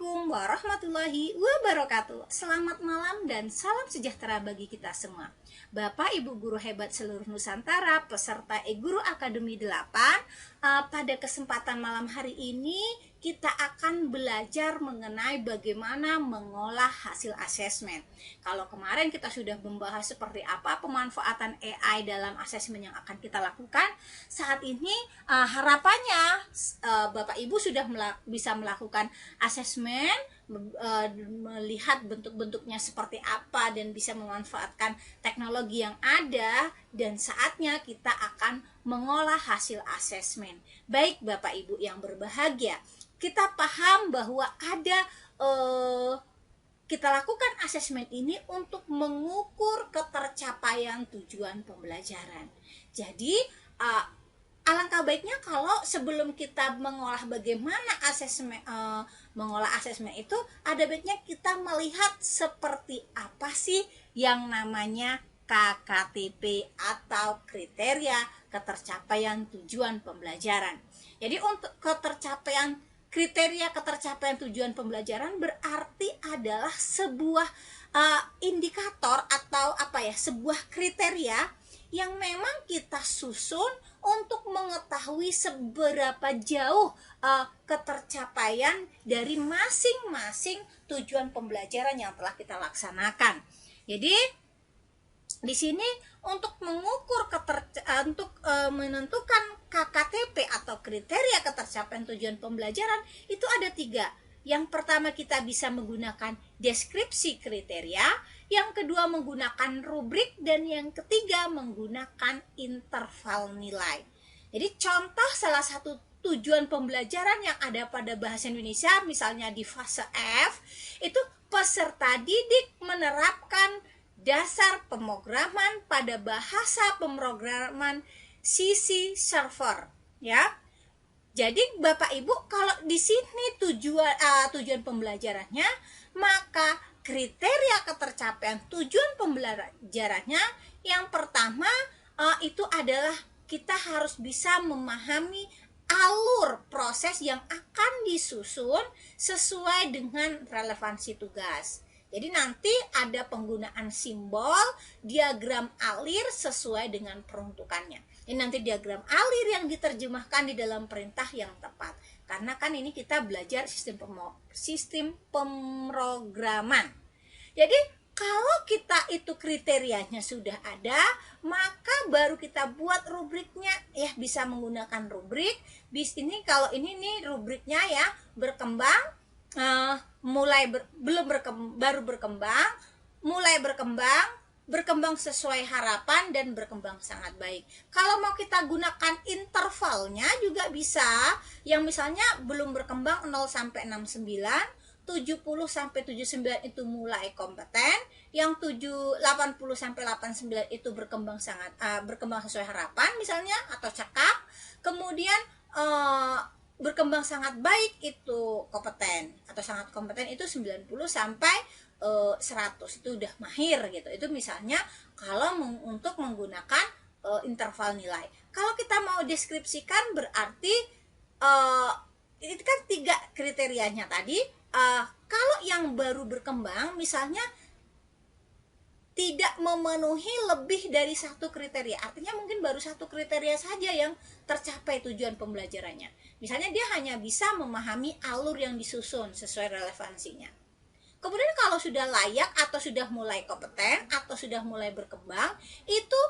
Assalamualaikum warahmatullahi wabarakatuh. Selamat malam dan salam sejahtera bagi kita semua. Bapak Ibu guru hebat seluruh Nusantara, peserta E-Guru Akademi 8, pada kesempatan malam hari ini kita akan belajar mengenai bagaimana mengolah hasil asesmen. Kalau kemarin kita sudah membahas seperti apa pemanfaatan AI dalam asesmen yang akan kita lakukan, saat ini harapannya Bapak Ibu sudah bisa melakukan asesmen, melihat bentuk-bentuknya seperti apa dan bisa memanfaatkan teknologi yang ada, dan saatnya kita akan mengolah hasil asesmen. Baik Bapak Ibu yang berbahagia, kita paham bahwa ada kita lakukan asesmen ini untuk mengukur ketercapaian tujuan pembelajaran. Jadi alangkah baiknya kalau sebelum kita mengolah bagaimana mengolah asesmen itu, ada baiknya kita melihat seperti apa sih yang namanya KKTP atau kriteria ketercapaian tujuan pembelajaran. Jadi untuk kriteria ketercapaian tujuan pembelajaran berarti adalah sebuah indikator atau sebuah kriteria yang memang kita susun untuk mengetahui seberapa jauh ketercapaian dari masing-masing tujuan pembelajaran yang telah kita laksanakan. Jadi di sini untuk mengukur menentukan KKTP atau kriteria ketercapaian tujuan pembelajaran itu ada 3. Yang pertama, kita bisa menggunakan deskripsi kriteria, yang kedua menggunakan rubrik, dan yang ketiga menggunakan interval nilai. Jadi contoh salah satu tujuan pembelajaran yang ada pada bahasa Indonesia, misalnya di fase F, itu peserta didik menerapkan dasar pemrograman pada bahasa pemrograman CC server, ya. Jadi Bapak Ibu, kalau di sini tujuan pembelajarannya, maka kriteria ketercapaian tujuan pembelajarannya yang pertama itu adalah kita harus bisa memahami alur proses yang akan disusun sesuai dengan relevansi tugas. Jadi nanti ada penggunaan simbol, diagram alir sesuai dengan peruntukannya. Ini nanti diagram alir yang diterjemahkan di dalam perintah yang tepat. Karena kan ini kita belajar sistem pemrograman. Jadi kalau kita itu kriterianya sudah ada, maka baru kita buat rubriknya. Ya, bisa menggunakan rubrik. Kalau ini nih rubriknya ya, berkembang. Baru berkembang, mulai berkembang sesuai harapan, dan berkembang sangat baik. Kalau mau kita gunakan intervalnya juga bisa, yang misalnya belum berkembang 0 sampai 69, 70 sampai 79 itu mulai kompeten, yang 80 sampai 89 itu berkembang sesuai harapan misalnya, atau cakap. Kemudian berkembang sangat baik itu kompeten, atau sangat kompeten itu 90 sampai 100 itu udah mahir gitu. Itu misalnya kalau untuk menggunakan interval nilai. Kalau kita mau deskripsikan berarti itu kan 3 kriterianya tadi. Kalau yang baru berkembang misalnya tidak memenuhi lebih dari 1 kriteria, artinya mungkin baru 1 kriteria saja yang tercapai tujuan pembelajarannya. Misalnya dia hanya bisa memahami alur yang disusun sesuai relevansinya. Kemudian kalau sudah layak atau sudah mulai kompeten atau sudah mulai berkembang, itu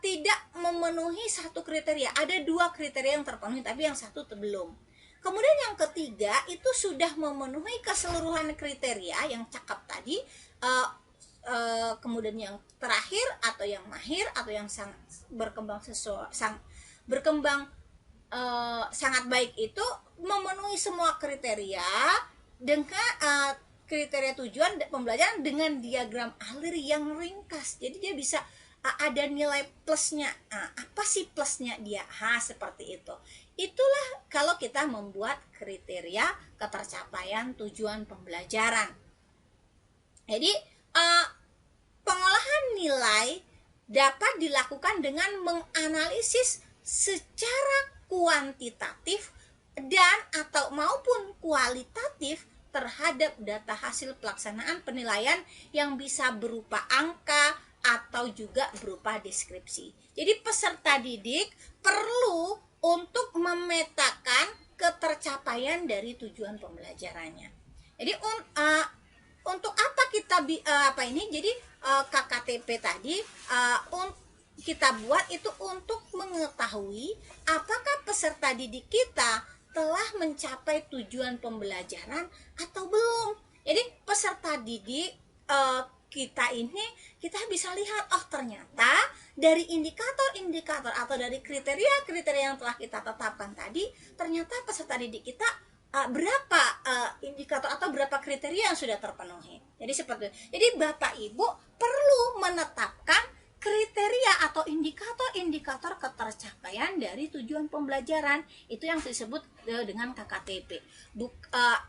tidak memenuhi 1 kriteria. Ada 2 kriteria yang terpenuhi, tapi yang 1 belum. Kemudian yang ketiga itu sudah memenuhi keseluruhan kriteria yang cakap tadi. Kemudian yang terakhir atau yang mahir atau yang sangat sangat baik itu memenuhi semua kriteria dengan kriteria tujuan pembelajaran dengan diagram alir yang ringkas. Jadi dia bisa ada nilai plusnya. Apa sih plusnya dia? Seperti itu. Itulah kalau kita membuat kriteria ketercapaian tujuan pembelajaran. Jadi pengolahan nilai dapat dilakukan dengan menganalisis secara kuantitatif dan atau maupun kualitatif terhadap data hasil pelaksanaan penilaian yang bisa berupa angka atau juga berupa deskripsi. Jadi peserta didik perlu untuk memetakan ketercapaian dari tujuan pembelajarannya. Jadi untuk apa kita jadi KKTP tadi kita buat itu untuk mengetahui apakah peserta didik kita telah mencapai tujuan pembelajaran atau belum. Jadi peserta didik kita ini kita bisa lihat, oh ternyata dari indikator-indikator atau dari kriteria-kriteria yang telah kita tetapkan tadi, ternyata peserta didik kita berapa indikator atau berapa kriteria yang sudah terpenuhi. Jadi seperti itu. Jadi Bapak Ibu perlu menetapkan kriteria atau indikator-indikator ketercapaian dari tujuan pembelajaran. Itu yang disebut dengan KKTP.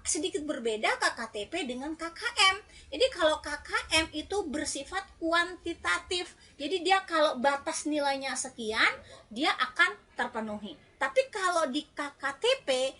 Sedikit berbeda KKTP dengan KKM. Jadi kalau KKM itu bersifat kuantitatif. Jadi dia kalau batas nilainya sekian, dia akan terpenuhi. Tapi kalau di KKTP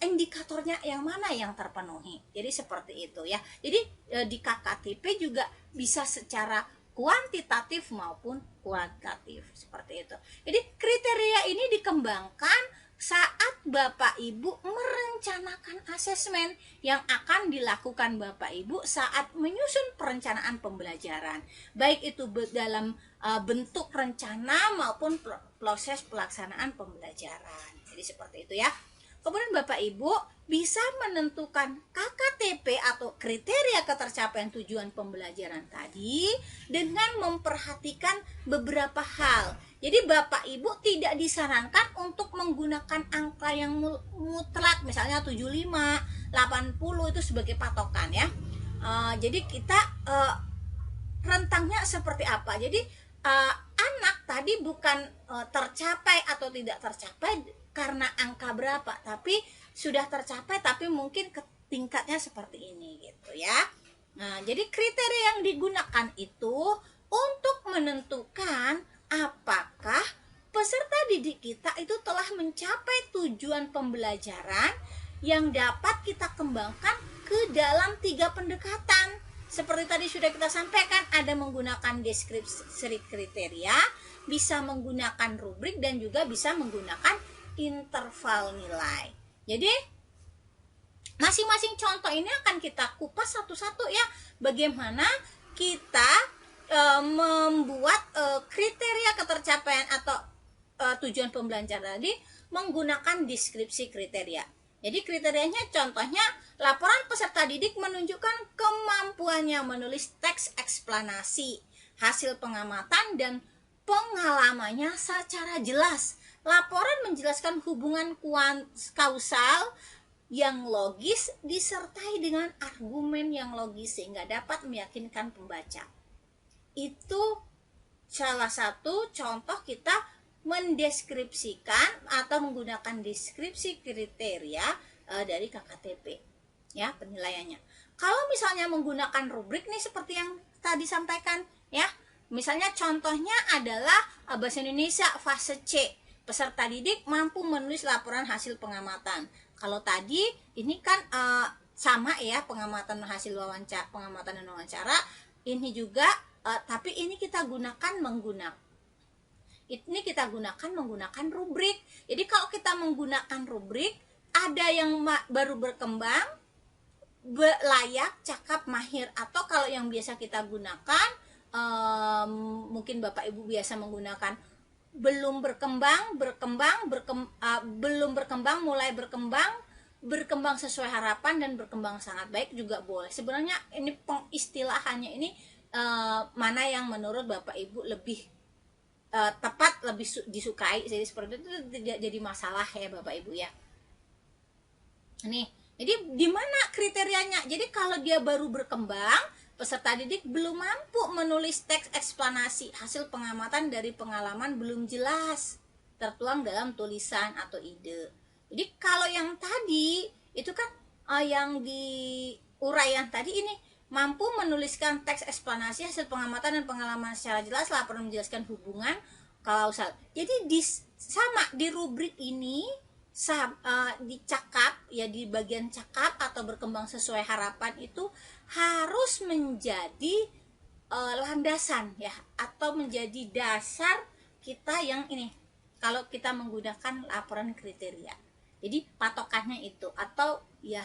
indikatornya yang mana yang terpenuhi. Jadi seperti itu ya. Jadi di KKTP juga bisa secara kuantitatif maupun kualitatif seperti itu. Jadi kriteria ini dikembangkan saat Bapak Ibu merencanakan asesmen yang akan dilakukan Bapak Ibu saat menyusun perencanaan pembelajaran, baik itu dalam bentuk rencana maupun proses pelaksanaan pembelajaran. Jadi seperti itu ya. Kemudian Bapak Ibu bisa menentukan KKTP atau kriteria ketercapaian tujuan pembelajaran tadi dengan memperhatikan beberapa hal. Jadi Bapak Ibu tidak disarankan untuk menggunakan angka yang mutlak, misalnya 75, 80 itu sebagai patokan ya. Jadi kita rentangnya seperti apa? Jadi anak tadi bukan tercapai atau tidak tercapai karena angka berapa, tapi sudah tercapai tapi mungkin tingkatnya seperti ini gitu ya. Nah, jadi kriteria yang digunakan itu untuk menentukan apakah peserta didik kita itu telah mencapai tujuan pembelajaran yang dapat kita kembangkan ke dalam 3 pendekatan. Seperti tadi sudah kita sampaikan, ada menggunakan deskripsi kriteria, bisa menggunakan rubrik, dan juga bisa menggunakan interval nilai. Jadi masing-masing contoh ini akan kita kupas satu-satu ya, bagaimana kita membuat kriteria ketercapaian atau tujuan pembelajaran tadi menggunakan deskripsi kriteria. Jadi kriterianya contohnya, laporan peserta didik menunjukkan kemampuannya menulis teks eksplanasi, hasil pengamatan dan pengalamannya secara jelas. Laporan menjelaskan hubungan kausal yang logis disertai dengan argumen yang logis sehingga dapat meyakinkan pembaca. Itu salah satu contoh kita mendeskripsikan atau menggunakan deskripsi kriteria dari KKTP ya, penilaiannya. Kalau misalnya menggunakan rubrik nih seperti yang tadi sampaikan ya, misalnya contohnya adalah bahasa Indonesia fase C. Peserta didik mampu menulis laporan hasil pengamatan. Kalau tadi ini kan sama ya, pengamatan hasil wawancara, pengamatan dan wawancara. Ini juga tapi ini kita gunakan menggunakan rubrik. Jadi kalau kita menggunakan rubrik, ada yang baru berkembang, layak, cakap, mahir, atau kalau yang biasa kita gunakan mungkin Bapak Ibu biasa menggunakan belum berkembang, belum berkembang, mulai berkembang sesuai harapan, dan berkembang sangat baik juga boleh. Sebenarnya ini pengistilahannya ini mana yang menurut Bapak Ibu lebih tepat, lebih disukai, jadi seperti itu tidak jadi masalah ya Bapak Ibu ya. Nih, jadi di mana kriterianya? Jadi kalau dia baru berkembang, peserta didik belum mampu menulis teks eksplanasi, hasil pengamatan dari pengalaman belum jelas tertuang dalam tulisan atau ide. Jadi kalau yang tadi itu kan yang di uraian tadi ini mampu menuliskan teks eksplanasi, hasil pengamatan dan pengalaman secara jelas, laporan menjelaskan hubungan kausal. Jadi sama di rubrik ini dicakap ya, di bagian cakap atau berkembang sesuai harapan itu harus menjadi landasan ya, atau menjadi dasar kita yang ini kalau kita menggunakan laporan kriteria. Jadi patokannya itu, atau ya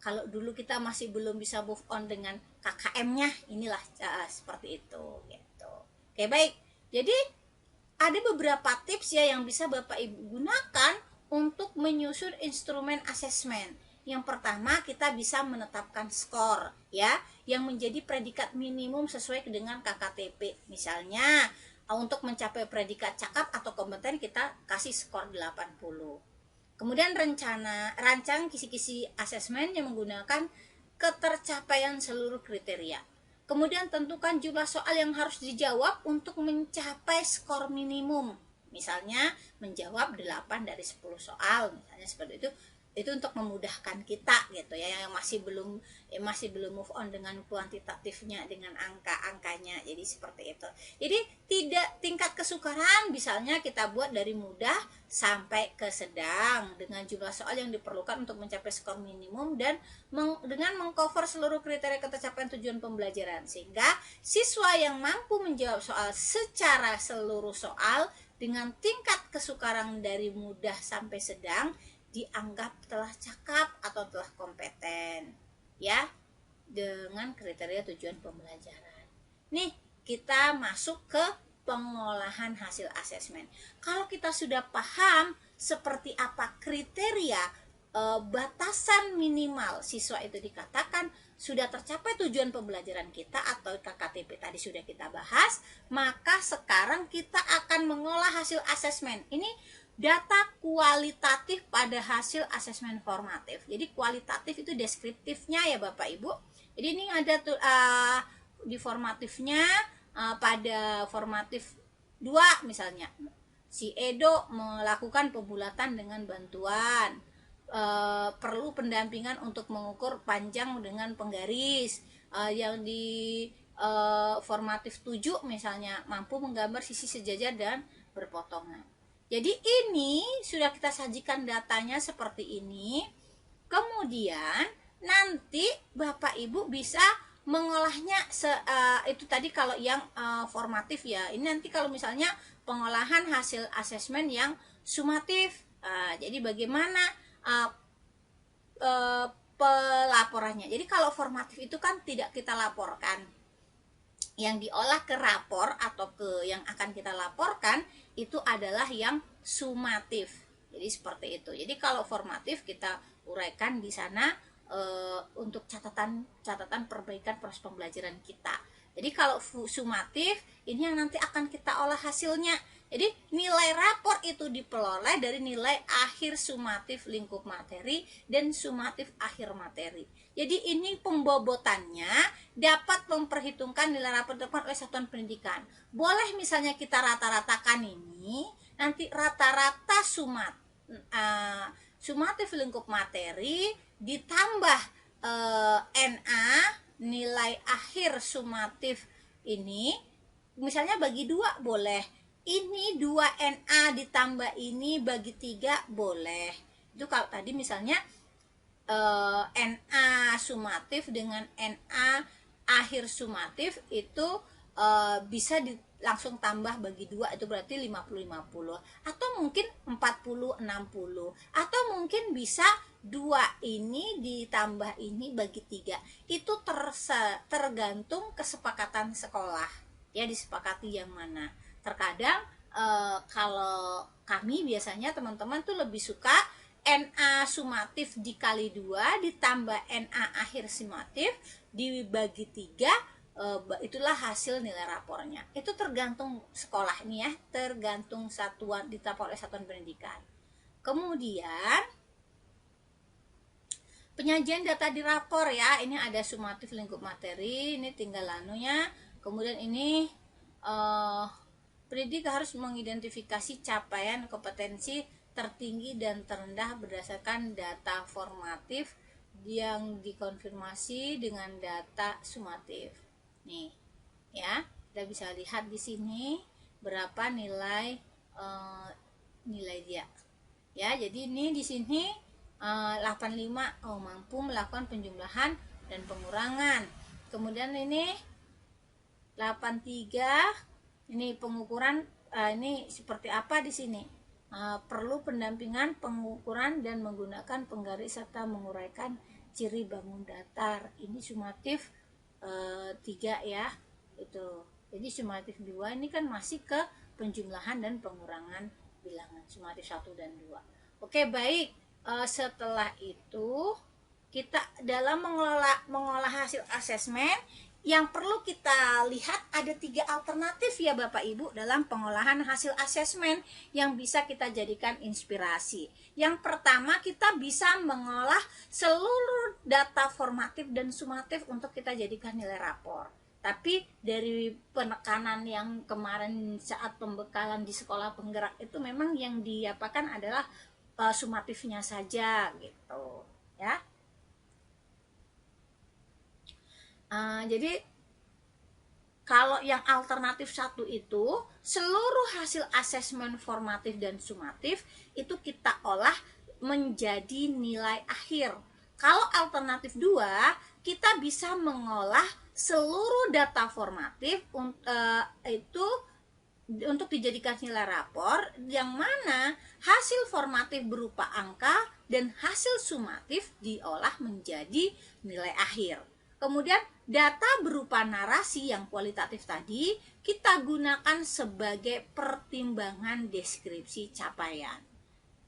kalau dulu kita masih belum bisa move on dengan KKM-nya, inilah seperti itu gitu. Oke, baik. Jadi ada beberapa tips ya yang bisa Bapak Ibu gunakan untuk menyusun instrumen asesmen. Yang pertama, kita bisa menetapkan skor ya, yang menjadi predikat minimum sesuai dengan KKTP. Misalnya untuk mencapai predikat cakap atau kompeten kita kasih skor 80. Kemudian rancang kisi-kisi asesmen yang menggunakan ketercapaian seluruh kriteria. Kemudian tentukan jumlah soal yang harus dijawab untuk mencapai skor minimum. Misalnya menjawab 8 dari 10 soal, misalnya seperti itu. Itu untuk memudahkan kita gitu ya, yang masih belum move on dengan kuantitatifnya, dengan angka-angkanya. Jadi seperti itu. Jadi tidak tingkat kesukaran misalnya kita buat dari mudah sampai ke sedang dengan jumlah soal yang diperlukan untuk mencapai skor minimum dan dengan mengcover seluruh kriteria ketercapaian tujuan pembelajaran, sehingga siswa yang mampu menjawab soal secara seluruh soal dengan tingkat kesukaran dari mudah sampai sedang dianggap telah cakap atau telah kompeten ya dengan kriteria tujuan pembelajaran. Nih, kita masuk ke pengolahan hasil asesmen. Kalau kita sudah paham seperti apa kriteria batasan minimal siswa itu dikatakan sudah tercapai tujuan pembelajaran kita atau KKTP tadi sudah kita bahas, maka sekarang kita akan mengolah hasil asesmen. Ini data kualitatif pada hasil asesmen formatif. Jadi kualitatif itu deskriptifnya ya Bapak Ibu. Jadi ini ada di formatifnya, pada formatif 2 misalnya. Si Edo melakukan pembulatan dengan bantuan. Perlu pendampingan untuk mengukur panjang dengan penggaris. Yang di formatif 7 misalnya mampu menggambar sisi sejajar dan berpotongan. Jadi ini sudah kita sajikan datanya seperti ini. Kemudian nanti Bapak Ibu bisa mengolahnya itu tadi kalau yang formatif ya. Ini nanti kalau misalnya pengolahan hasil asesmen yang sumatif. Jadi bagaimana pelaporannya. Jadi kalau formatif itu kan tidak kita laporkan. Yang diolah ke rapor atau ke yang akan kita laporkan itu adalah yang sumatif. Jadi seperti itu. Jadi kalau formatif kita uraikan di sana untuk catatan perbaikan proses pembelajaran kita. Jadi kalau sumatif ini yang nanti akan kita olah hasilnya. Jadi nilai rapor itu diperoleh dari nilai akhir sumatif lingkup materi dan sumatif akhir materi. Jadi ini pembobotannya dapat memperhitungkan nilai rapor dilakukan oleh satuan pendidikan. Boleh misalnya kita rata-ratakan ini, nanti rata-rata sumatif lingkup materi ditambah NA nilai akhir sumatif ini, misalnya bagi 2 boleh. Ini 2 NA ditambah ini bagi 3 boleh. Itu kalau tadi misalnya NA sumatif dengan NA akhir sumatif itu bisa langsung tambah bagi 2, itu berarti 50-50, atau mungkin 40-60, atau mungkin bisa 2 ini ditambah ini bagi 3. Itu tergantung kesepakatan sekolah ya, disepakati yang mana. Terkadang kalau kami biasanya teman-teman tuh lebih suka NA sumatif dikali 2 ditambah NA akhir sumatif dibagi 3, itulah hasil nilai rapornya. Itu tergantung sekolah nih ya, tergantung satuan, ditetapkan oleh satuan pendidikan. Kemudian penyajian data di rapor ya, ini ada sumatif lingkup materi, ini tinggal anunya. Kemudian ini pendidik harus mengidentifikasi capaian kompetensi tertinggi dan terendah berdasarkan data formatif yang dikonfirmasi dengan data sumatif. Nih, ya, kita bisa lihat di sini berapa nilai dia. Ya, jadi ini di sini 85 mampu melakukan penjumlahan dan pengurangan. Kemudian ini 83 ini pengukuran, ini seperti apa di sini? Perlu pendampingan pengukuran dan menggunakan penggaris serta menguraikan ciri bangun datar. Ini sumatif 3 ya. Itu. Jadi sumatif 2 ini kan masih ke penjumlahan dan pengurangan bilangan sumatif 1 dan 2. Oke, baik. Setelah itu kita dalam mengolah hasil asesmen yang perlu kita lihat ada 3 alternatif ya Bapak Ibu dalam pengolahan hasil asesmen yang bisa kita jadikan inspirasi. Yang pertama, kita bisa mengolah seluruh data formatif dan sumatif untuk kita jadikan nilai rapor. Tapi dari penekanan yang kemarin saat pembekalan di sekolah penggerak itu memang yang diapakan adalah sumatifnya saja gitu ya. Jadi kalau yang alternatif 1 itu seluruh hasil asesmen formatif dan sumatif itu kita olah menjadi nilai akhir. Kalau alternatif 2 kita bisa mengolah seluruh data formatif itu untuk dijadikan nilai rapor, yang mana hasil formatif berupa angka dan hasil sumatif diolah menjadi nilai akhir. Kemudian data berupa narasi yang kualitatif tadi kita gunakan sebagai pertimbangan deskripsi capaian.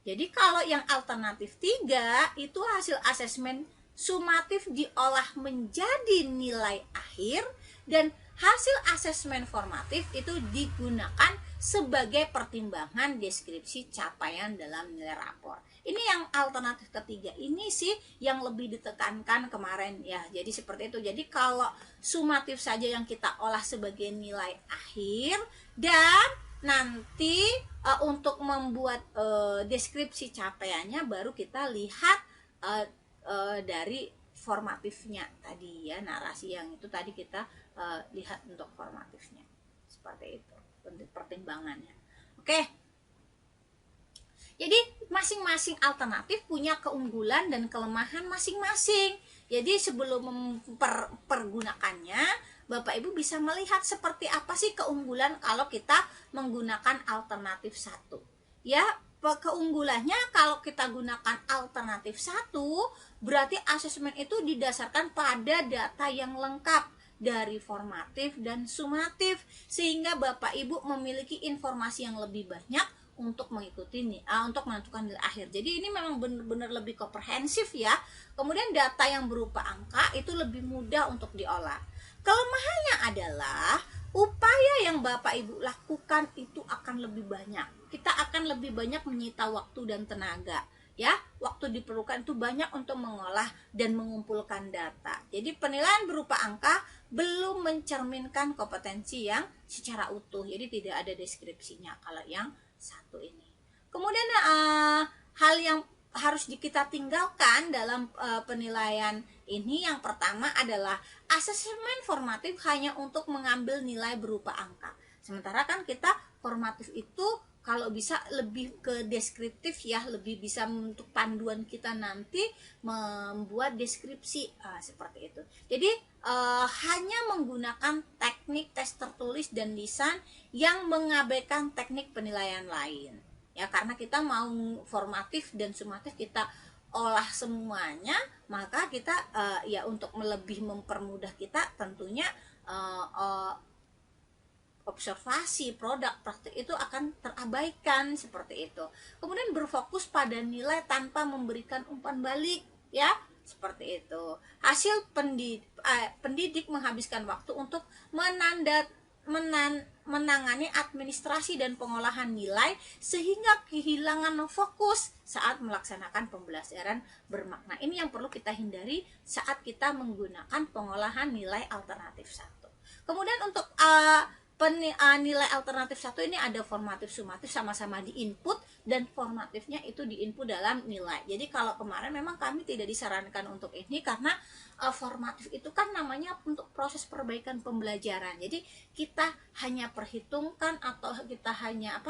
Jadi kalau yang alternatif 3 itu hasil asesmen sumatif diolah menjadi nilai akhir dan hasil asesmen formatif itu digunakan sebagai pertimbangan deskripsi capaian dalam nilai rapor. Ini yang alternatif ketiga ini sih yang lebih ditekankan kemarin ya. Jadi seperti itu. Jadi kalau sumatif saja yang kita olah sebagai nilai akhir, dan nanti untuk membuat deskripsi capaiannya baru kita lihat dari formatifnya tadi ya, narasi yang itu tadi kita lihat untuk formatifnya seperti itu pertimbangannya. Oke. Jadi masing-masing alternatif punya keunggulan dan kelemahan masing-masing. Jadi sebelum mempergunakannya, Bapak Ibu bisa melihat seperti apa sih keunggulan kalau kita menggunakan alternatif 1. Ya, keunggulannya kalau kita gunakan alternatif 1, berarti asesmen itu didasarkan pada data yang lengkap dari formatif dan sumatif, sehingga Bapak Ibu memiliki informasi yang lebih banyak untuk mengikuti untuk menentukan nilai akhir. Jadi ini memang benar-benar lebih komprehensif ya. Kemudian data yang berupa angka itu lebih mudah untuk diolah. Kelemahannya adalah upaya yang Bapak Ibu lakukan itu akan lebih banyak. Kita akan lebih banyak menyita waktu dan tenaga. Ya, waktu diperlukan itu banyak untuk mengolah dan mengumpulkan data. Jadi penilaian berupa angka belum mencerminkan kompetensi yang secara utuh. Jadi tidak ada deskripsinya kalau yang 1 ini. Kemudian hal yang harus kita tinggalkan dalam penilaian ini, yang pertama adalah asesmen formatif hanya untuk mengambil nilai berupa angka. Sementara kan kita formatif itu kalau bisa lebih ke deskriptif ya, lebih bisa untuk panduan kita nanti membuat deskripsi seperti itu. Jadi hanya menggunakan teknik tes tertulis dan lisan yang mengabaikan teknik penilaian lain. Ya, karena kita mau formatif dan sumatif kita olah semuanya, maka kita ya untuk lebih mempermudah kita tentunya observasi produk praktik itu akan terabaikan seperti itu. Kemudian berfokus pada nilai tanpa memberikan umpan balik ya, seperti itu. Hasil pendidik menghabiskan waktu untuk menangani administrasi dan pengolahan nilai sehingga kehilangan fokus saat melaksanakan pembelajaran bermakna. Ini yang perlu kita hindari saat kita menggunakan pengolahan nilai alternatif 1. Kemudian untuk nilai alternatif 1 ini ada formatif sumatif sama-sama di input, dan formatifnya itu di input dalam nilai. Jadi kalau kemarin memang kami tidak disarankan untuk ini karena formatif itu kan namanya untuk proses perbaikan pembelajaran. Jadi kita hanya perhitungkan atau kita hanya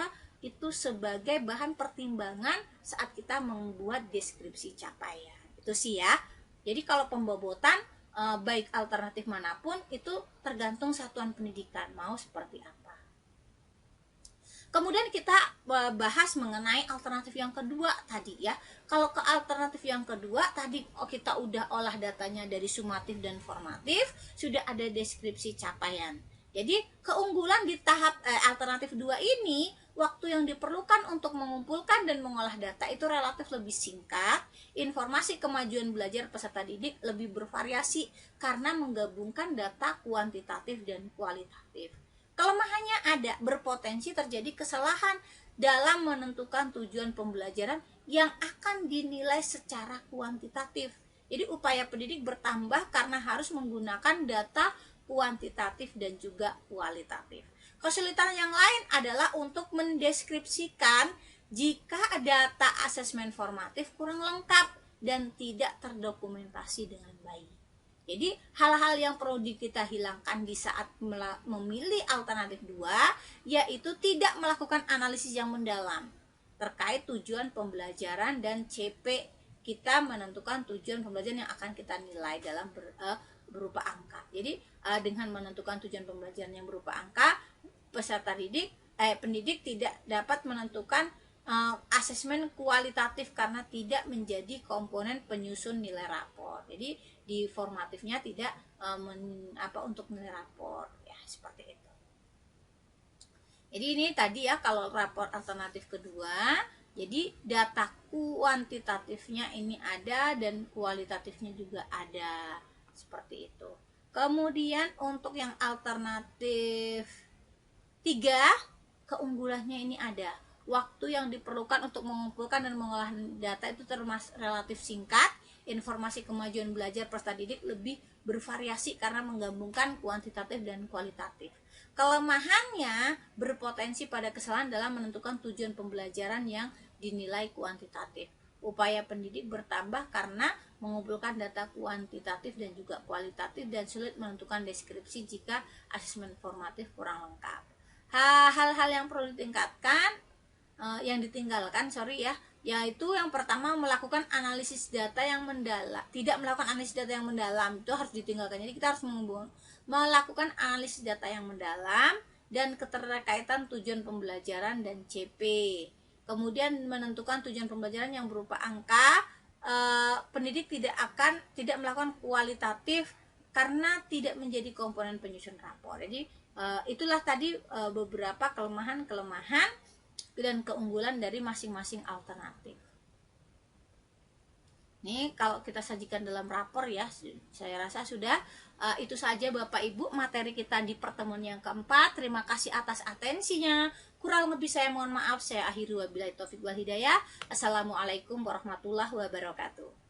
itu sebagai bahan pertimbangan saat kita membuat deskripsi capaian. Itu sih ya. Jadi kalau pembobotan baik alternatif manapun itu tergantung satuan pendidikan mau seperti apa. Kemudian kita bahas mengenai alternatif yang kedua tadi ya. Kalau ke alternatif yang kedua tadi kita udah olah datanya dari sumatif dan formatif, sudah ada deskripsi capaian. Jadi keunggulan di tahap alternatif 2 ini, waktu yang diperlukan untuk mengumpulkan dan mengolah data itu relatif lebih singkat. Informasi kemajuan belajar peserta didik lebih bervariasi karena menggabungkan data kuantitatif dan kualitatif. Kelemahannya ada, berpotensi terjadi kesalahan dalam menentukan tujuan pembelajaran yang akan dinilai secara kuantitatif. Jadi upaya pendidik bertambah karena harus menggunakan data kuantitatif dan juga kualitatif. Kesulitan yang lain adalah untuk mendeskripsikan jika data asesmen formatif kurang lengkap dan tidak terdokumentasi dengan baik. Jadi hal-hal yang perlu kita hilangkan di saat memilih alternatif 2 yaitu tidak melakukan analisis yang mendalam terkait tujuan pembelajaran dan CP kita menentukan tujuan pembelajaran yang akan kita nilai dalam berupa angka. Jadi dengan menentukan tujuan pembelajaran yang berupa angka, peserta pendidik tidak dapat menentukan asesmen kualitatif karena tidak menjadi komponen penyusun nilai rapor. Jadi di formatifnya tidak untuk nilai rapor ya, seperti itu. Jadi ini tadi ya kalau rapor alternatif kedua, jadi data kuantitatifnya ini ada dan kualitatifnya juga ada, seperti itu. Kemudian untuk yang alternatif 3, keunggulannya ini ada. Waktu yang diperlukan untuk mengumpulkan dan mengolah data itu termasuk relatif singkat. Informasi kemajuan belajar peserta didik lebih bervariasi karena menggabungkan kuantitatif dan kualitatif. Kelemahannya berpotensi pada kesalahan dalam menentukan tujuan pembelajaran yang dinilai kuantitatif. Upaya pendidik bertambah karena mengumpulkan data kuantitatif dan juga kualitatif dan sulit menentukan deskripsi jika asesmen formatif kurang lengkap. Hal-hal yang perlu ditingkatkan yaitu yang pertama melakukan analisis data yang mendalam. Tidak melakukan analisis data yang mendalam itu harus ditinggalkan. Jadi kita harus melakukan analisis data yang mendalam dan keterkaitan tujuan pembelajaran dan CP. Kemudian menentukan tujuan pembelajaran yang berupa angka. Pendidik tidak melakukan kualitatif karena tidak menjadi komponen penyusun rapor. Jadi itulah tadi beberapa kelemahan dan keunggulan dari masing-masing alternatif. Ini kalau kita sajikan dalam rapor ya, saya rasa sudah itu saja Bapak Ibu materi kita di pertemuan yang keempat. Terima kasih atas atensinya. Kurang lebih saya mohon maaf. Saya akhiri wabillahi taufik wal hidayah. Assalamualaikum warahmatullahi wabarakatuh.